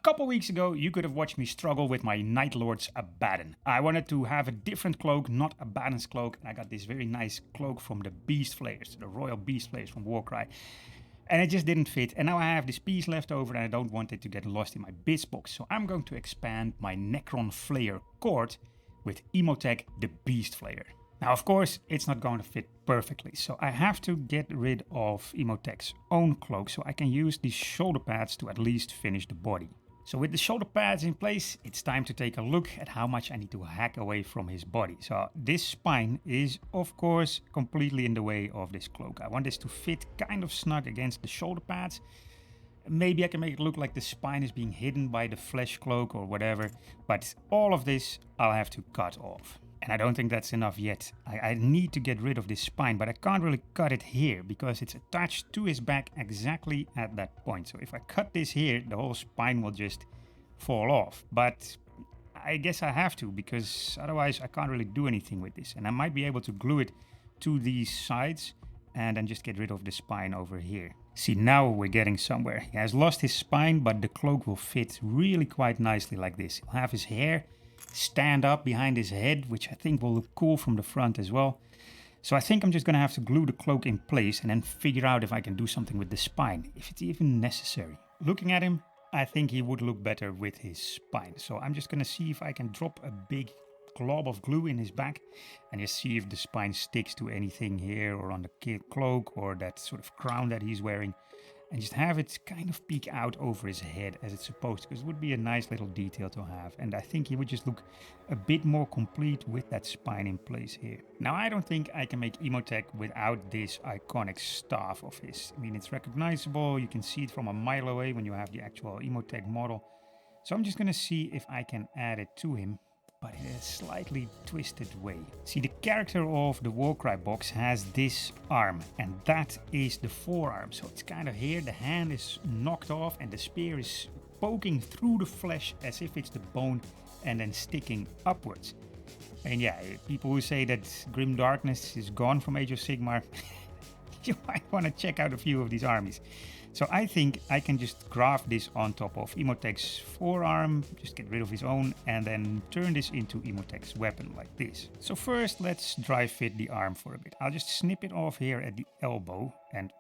couple weeks ago, you could have watched me struggle with my Night Lord's Abaddon. I wanted to have a different cloak, not Abaddon's cloak, and I got this very nice cloak from the Beast Flayers, the Royal Beast Flayers from Warcry. And it just didn't fit, and now I have this piece left over and I don't want it to get lost in my bits box. So I'm going to expand my Necron Flayer court with Imothek the Beastflayer. Now, of course, it's not going to fit perfectly, so I have to get rid of Imothek's own cloak so I can use these shoulder pads to at least finish the body. So with the shoulder pads in place, it's time to take a look at how much I need to hack away from his body. So this spine is, of course, completely in the way of this cloak. I want this to fit kind of snug against the shoulder pads. Maybe I can make it look like the spine is being hidden by the flesh cloak or whatever, but all of this I'll have to cut off. And I don't think that's enough yet. I need to get rid of this spine, but I can't really cut it here because it's attached to his back exactly at that point. So if I cut this here, the whole spine will just fall off. But I guess I have to, because otherwise I can't really do anything with this. And I might be able to glue it to these sides and then just get rid of the spine over here. See, now we're getting somewhere. He has lost his spine, but the cloak will fit really quite nicely like this. He'll have his hair stand up behind his head, which I think will look cool from the front as well. So I think I'm just going to have to glue the cloak in place and then figure out if I can do something with the spine, if it's even necessary. Looking at him, I think he would look better with his spine. So I'm just going to see if I can drop a big glob of glue in his back and just see if the spine sticks to anything here or on the cloak or that sort of crown that he's wearing, and just have it kind of peek out over his head as it's supposed to, because it would be a nice little detail to have. And I think he would just look a bit more complete with that spine in place here. Now, I don't think I can make Imothek without this iconic staff of his. I mean, it's recognizable. You can see it from a mile away when you have the actual Imothek model. So I'm just going to see if I can add it to him, but in a slightly twisted way. See, the character of the Warcry box has this arm, and that is the forearm. So it's kind of here, the hand is knocked off and the spear is poking through the flesh as if it's the bone and then sticking upwards. And yeah, people who say that grim darkness is gone from Age of Sigmar, you might want to check out a few of these armies. So I think I can just graft this on top of Imothek's forearm, just get rid of his own, and then turn this into Imothek's weapon like this. So first, let's dry fit the arm for a bit. I'll just snip it off here at the elbow, and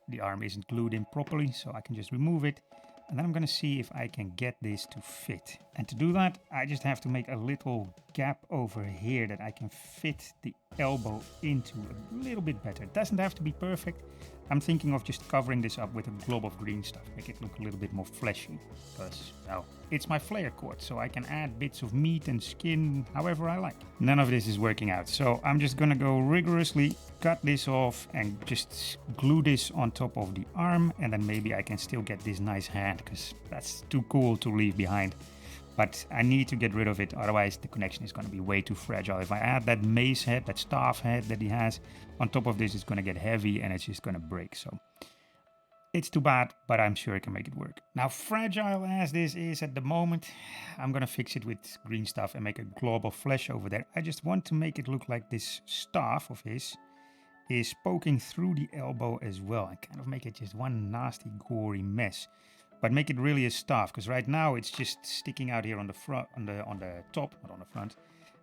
the arm isn't glued in properly, so I can just remove it. And then I'm going to see if I can get this to fit. And to do that, I just have to make a little gap over here that I can fit the elbow into a little bit better. It doesn't have to be perfect. I'm thinking of just covering this up with a glob of green stuff, make it look a little bit more fleshy. Because, well, it's my Flayer court, so I can add bits of meat and skin however I like. None of this is working out, so I'm just gonna go rigorously cut this off and just glue this on top of the arm, and then maybe I can still get this nice hand, because that's too cool to leave behind. But I need to get rid of it, otherwise the connection is going to be way too fragile. If I add that mace head, that staff head that he has, on top of this, it's going to get heavy and it's just going to break. So it's too bad, but I'm sure I can make it work. Now, fragile as this is at the moment, I'm going to fix it with green stuff and make a glob of flesh over there. I just want to make it look like this staff of his is poking through the elbow as well, and kind of make it just one nasty, gory mess. But make it really a staff, because right now it's just sticking out here on the front, on the top, not on the front.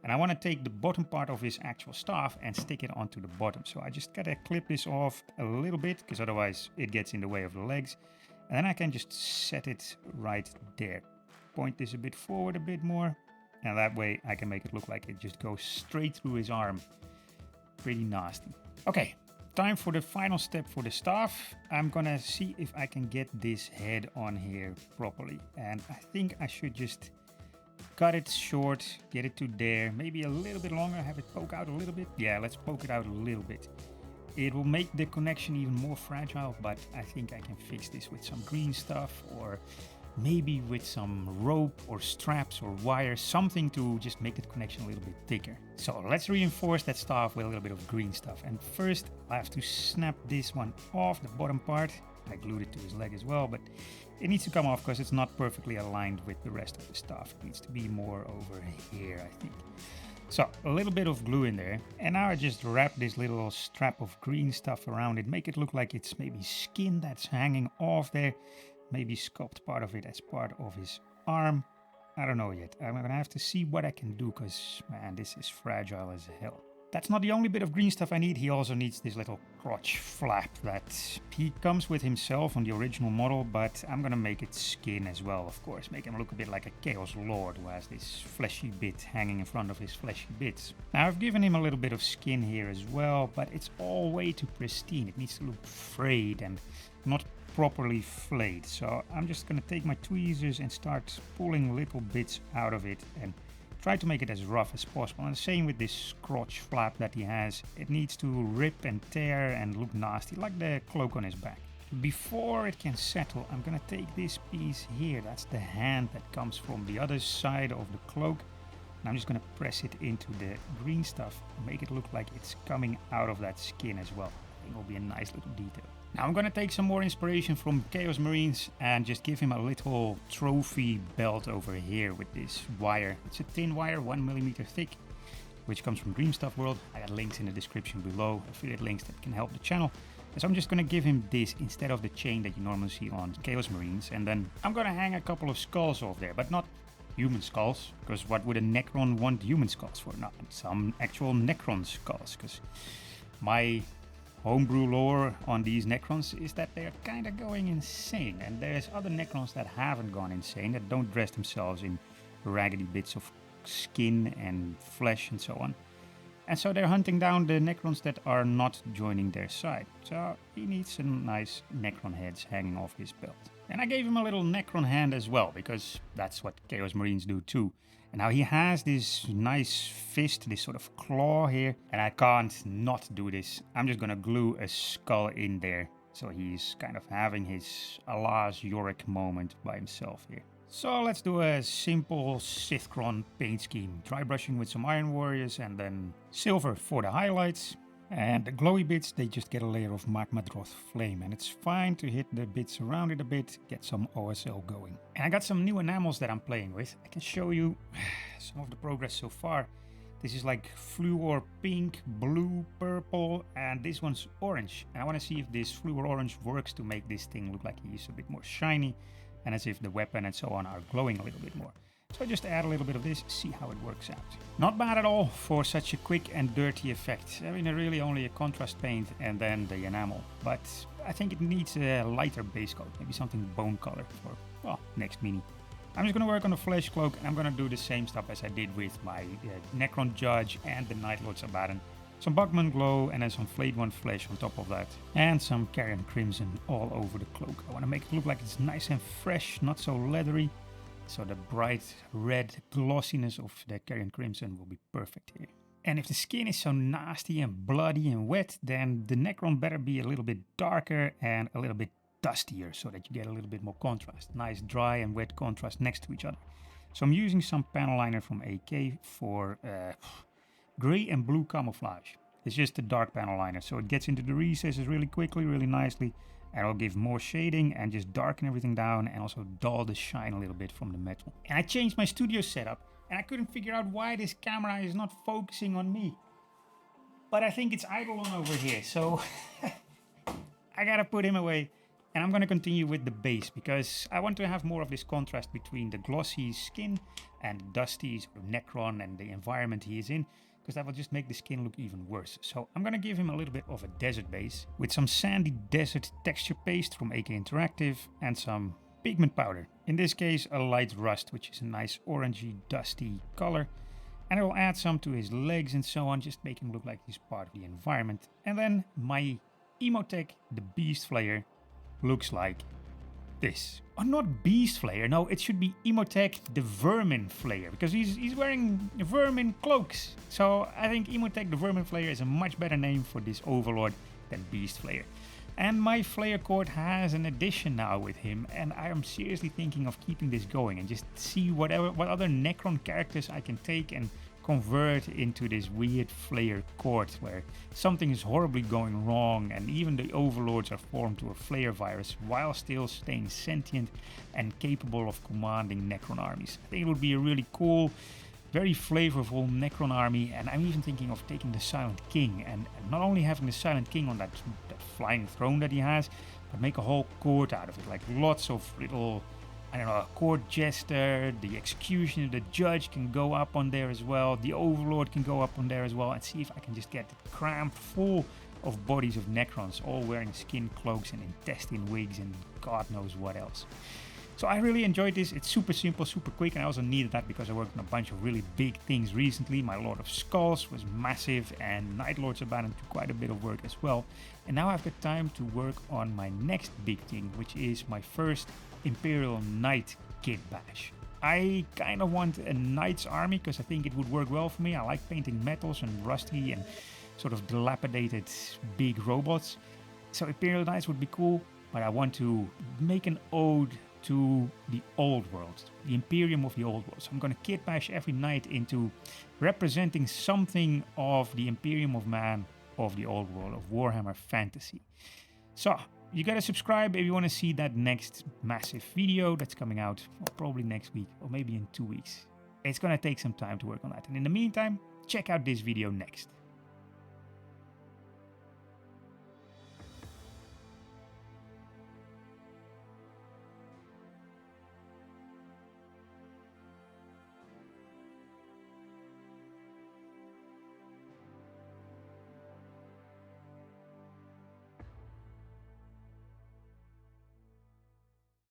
And I want to take the bottom part of his actual staff and stick it onto the bottom. So I just gotta clip this off a little bit, because otherwise it gets in the way of the legs. And then I can just set it right there. Point this a bit forward a bit more, and that way I can make it look like it just goes straight through his arm. Pretty nasty. Okay. Time for the final step for the staff. I'm gonna see if I can get this head on here properly. And I think I should just cut it short, get it to there, maybe a little bit longer, have it poke out a little bit. Yeah, let's poke it out a little bit. It will make the connection even more fragile, but I think I can fix this with some green stuff, or maybe with some rope or straps or wire, something to just make the connection a little bit thicker. So let's reinforce that staff with a little bit of green stuff. And first I have to snap this one off, the bottom part. I glued it to his leg as well, but it needs to come off because it's not perfectly aligned with the rest of the staff. It needs to be more over here, I think. So a little bit of glue in there, and now I just wrap this little strap of green stuff around it, make it look like it's maybe skin that's hanging off there. maybe sculpt part of it as part of his arm. I don't know yet. I'm gonna have to see what I can do, because, man, this is fragile as hell. That's not the only bit of green stuff I need. He also needs this little crotch flap that he comes with himself on the original model, but I'm gonna make it skin as well, of course. Make him look a bit like a Chaos Lord who has this fleshy bit hanging in front of his fleshy bits. Now, I've given him a little bit of skin here as well, but it's all way too pristine. It needs to look frayed and not properly flayed. So I'm just gonna take my tweezers and start pulling little bits out of it and try to make it as rough as possible. And the same with this crotch flap that he has. It needs to rip and tear and look nasty, like the cloak on his back. Before it can settle, I'm gonna take this piece here. That's the hand that comes from the other side of the cloak. And I'm just gonna press it into the green stuff and make it look like it's coming out of that skin as well. I think it'll be a nice little detail. Now I'm gonna take some more inspiration from Chaos Marines and just give him a little trophy belt over here with this wire. It's a thin wire, 1mm thick, which comes from Dream Stuff World. I got links in the description below, affiliate links that can help the channel. And so I'm just gonna give him this instead of the chain that you normally see on Chaos Marines. And then I'm gonna hang a couple of skulls off there, but not human skulls, because what would a Necron want human skulls for? Not some actual Necron skulls, because my homebrew lore on these Necrons is that they're kind of going insane, and there's other Necrons that haven't gone insane, that don't dress themselves in raggedy bits of skin and flesh and so on. And so they're hunting down the Necrons that are not joining their side. So he needs some nice Necron heads hanging off his belt. And I gave him a little Necron hand as well, because that's what Chaos Marines do too. And now he has this nice fist, this sort of claw here, and I can't not do this. I'm just gonna glue a skull in there, so he's kind of having his Alas Yorick moment by himself here. So let's do a simple Sithkron paint scheme. Dry brushing with some Iron Warriors and then silver for the highlights. And the glowy bits, they just get a layer of Magma Droth Flame, and it's fine to hit the bits around it a bit, get some OSL going. And I got some new enamels that I'm playing with. I can show you some of the progress so far. This is like fluor pink, blue, purple, and this one's orange. And I want to see if this fluor orange works to make this thing look like he's a bit more shiny, and as if the weapon and so on are glowing a little bit more. So just add a little bit of this, see how it works out. Not bad at all for such a quick and dirty effect. I mean, really only a contrast paint and then the enamel. But I think it needs a lighter base coat, maybe something bone color for, well, next mini. I'm just gonna work on the flesh cloak, and I'm gonna do the same stuff as I did with my Necron Judge and the Night Lord's Abaddon. Some Bugman Glow and then some Flayed One Flesh on top of that. And some Carrion Crimson all over the cloak. I wanna make it look like it's nice and fresh, not so leathery. So the bright red glossiness of the Carrion Crimson will be perfect here. And if the skin is so nasty and bloody and wet, then the Necron better be a little bit darker and a little bit dustier, so that you get a little bit more contrast. Nice dry and wet contrast next to each other. So I'm using some panel liner from AK for gray and blue camouflage. It's just a dark panel liner, so it gets into the recesses really quickly, really nicely. And it'll give more shading and just darken everything down and also dull the shine a little bit from the metal. And I changed my studio setup and I couldn't figure out why this camera is not focusing on me. But I think it's Eidolon over here, so I gotta put him away. And I'm gonna continue with the base because I want to have more of this contrast between the glossy skin and the dusty sort of Necron and the environment he is in, because that will just make the skin look even worse. So I'm gonna give him a little bit of a desert base with some sandy desert texture paste from AK Interactive and some pigment powder. In this case, a light rust, which is a nice orangey, dusty color. And I will add some to his legs and so on, just make him look like he's part of the environment. And then my Imothek the Beastflayer looks like this. Oh, not Beast Flayer, no, it should be Imothek the Verminflayer, because he's wearing vermin cloaks. So I think Imothek the Verminflayer is a much better name for this overlord than Beast Flayer. And my Flayer Court has an addition now with him, and I am seriously thinking of keeping this going and just see what other Necron characters I can take and convert into this weird Flayer Court where something is horribly going wrong and even the overlords are formed to a Flayer virus while still staying sentient and capable of commanding Necron armies. I think it would be a really cool, very flavorful Necron army, and I'm even thinking of taking the Silent King and not only having the Silent King on that flying throne that he has, but make a whole court out of it, like lots of little, I don't know, a court jester, the executioner, the judge can go up on there as well, the overlord can go up on there as well, and see if I can just get it crammed full of bodies of Necrons, all wearing skin cloaks and intestine wigs and God knows what else. So I really enjoyed this. It's super simple, super quick, and I also needed that because I worked on a bunch of really big things recently. My Lord of Skulls was massive, and Night Lord's Abaddon took quite a bit of work as well. And now I've got time to work on my next big thing, which is my first Imperial Knight kitbash. I kind of want a Knight's army because I think it would work well for me. I like painting metals and rusty and sort of dilapidated big robots. So Imperial Knights would be cool, but I want to make an ode to the old world, the Imperium of the old world. So I'm going to kitbash every knight into representing something of the Imperium of Man of the old world, of Warhammer Fantasy. So you gotta subscribe if you want to see that next massive video that's coming out, well, probably next week or maybe in 2 weeks. It's gonna take some time to work on that. And in the meantime, check out this video next.